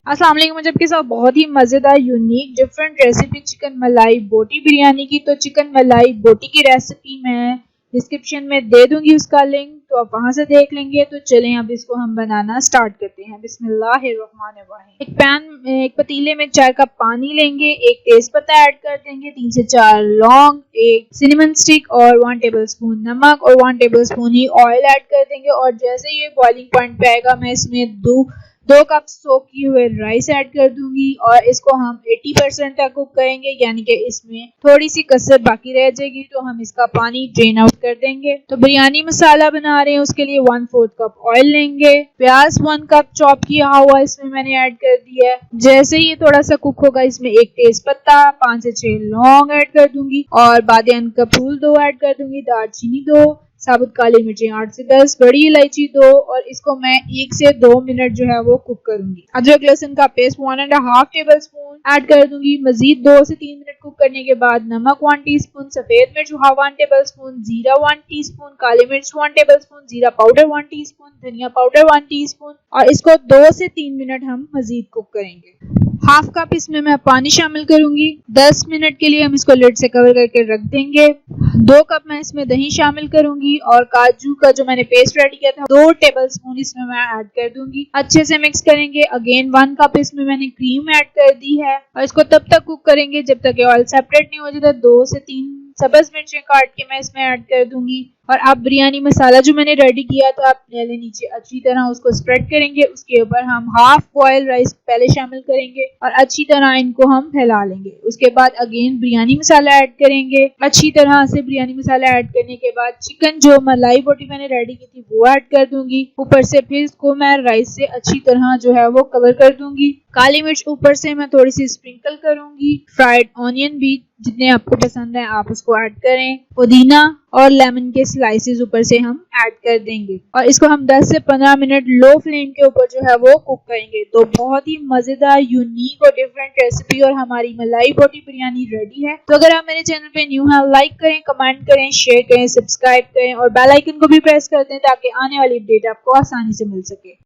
अस्सलाम वालेकुम। मुझे आपके साथ बहुत ही मज़ेदार यूनिक डिफरेंट रेसिपी चिकन मलाई बोटी बिरयानी की। तो चिकन मलाई बोटी की रेसिपी मैं डिस्क्रिप्शन में दे दूंगी उसका लिंक, तो आप वहां से देख लेंगे। तो चलें अब इसको हम बनाना स्टार्ट करते हैं। बिस्मिल्लाहिर्रहमानिर्रहीम। एक पतीले में 4 कप पानी लेंगे, एक तेज पत्ता ऐड कर देंगे, 3 से 4 लौंग, एक सिनेमन स्टिक और 1 टेबलस्पून नमक और 1 टेबलस्पून ही ऑयल ऐड कर देंगे। और जैसे ये बॉइलिंग पॉइंट पे आएगा मैं इसमें 2 कप सोक किए हुए राइस ऐड कर दूंगी और इसको हम 80% तक कुक करेंगे, यानी कि इसमें थोड़ी सी कसर बाकी रह जाएगी तो हम इसका पानी ड्रेन आउट कर देंगे। तो बिरयानी मसाला बना रहे हैं, उसके लिए 1/4 कप ऑयल लेंगे। प्याज 1 कप चॉप किया हुआ इसमें मैंने ऐड कर दिया है। जैसे ये थोड़ा सा कुक होगा इसमें एक तेज पत्ता, 5 से 6 लौंग ऐड कर दूंगी और बादियान का फूल 2 ऐड कर दूंगी, दालचीनी 2, साबुत काली मिर्चें 8 से 10, बड़ी इलायची 2 और इसको मैं 1 से 2 मिनट जो है वो कुक करूंगी। अदरक लहसुन का पेस्ट 1.5 टेबलस्पून ऐड कर दूंगी। मजीद 2 से 3 मिनट कुक करने के बाद नमक 1 टीस्पून, सफेद मिर्च 1 टेबलस्पून, जीरा 1 टीस्पून, काली मिर्च 1 टेबलस्पून, जीरा पाउडर 1 टीस्पून, धनिया पाउडर 1 टीस्पून और इसको 2 से 3 मिनट हम मजीद कुक करेंगे। हाफ कप इसमें मैं पानी शामिल करूंगी। 10 मिनट के लिए हम इसको लिड से कवर करके रख देंगे। 2 कप मैं इसमें दही शामिल करूंगी और काजू का जो मैंने पेस्ट रेडी किया था 2 टेबलस्पून इसमें मैं ऐड कर दूंगी। अच्छे से मिक्स करेंगे। अगेन 1 कप इसमें मैंने क्रीम ऐड कर दी है और इसको तब तक कुक करेंगे जब तक ऑयल सेपरेट नहीं हो जाता। 2 से 3 सब्ज मिर्चें काट के मैं इसमें ऐड कर दूंगी और अब बिरयानी मसाला जो मैंने रेडी किया था पहले नीचे अच्छी तरह उसको स्प्रेड करेंगे। उसके ऊपर हम हाफ बॉयल राइस पहले शामिल करेंगे और अच्छी तरह इनको हम फैला लेंगे। उसके बाद अगेन बिरयानी मसाला ऐड करेंगे। अच्छी तरह से बिरयानी मसाला ऐड करने के बाद चिकन जो मलाई बोटी मैंने रेडी की थी वो ऐड कर दूंगी। ऊपर से फिर इसको मैं राइस से अच्छी तरह जो है वो कवर कर दूंगी। काली मिर्च ऊपर से मैं थोड़ी सी स्प्रिंकल करूंगी। फ्राइड ऑनियन भी जितने आपको पसंद है आप उसको ऐड करें। पुदीना और लेमन के स्लाइसेस ऊपर से हम ऐड कर देंगे और इसको हम 10 से 15 मिनट लो फ्लेम के ऊपर जो है वो कुक करेंगे। तो बहुत ही मजेदार यूनिक और डिफरेंट रेसिपी और हमारी मलाई बोटी बिरयानी रेडी है। तो अगर आप मेरे चैनल पे न्यू हैं, लाइक करें, कमेंट करें, शेयर करें, सब्सक्राइब करें और बेल आइकन को भी प्रेस कर दें ताकि आने वाली अपडेट आपको आसानी से मिल सके।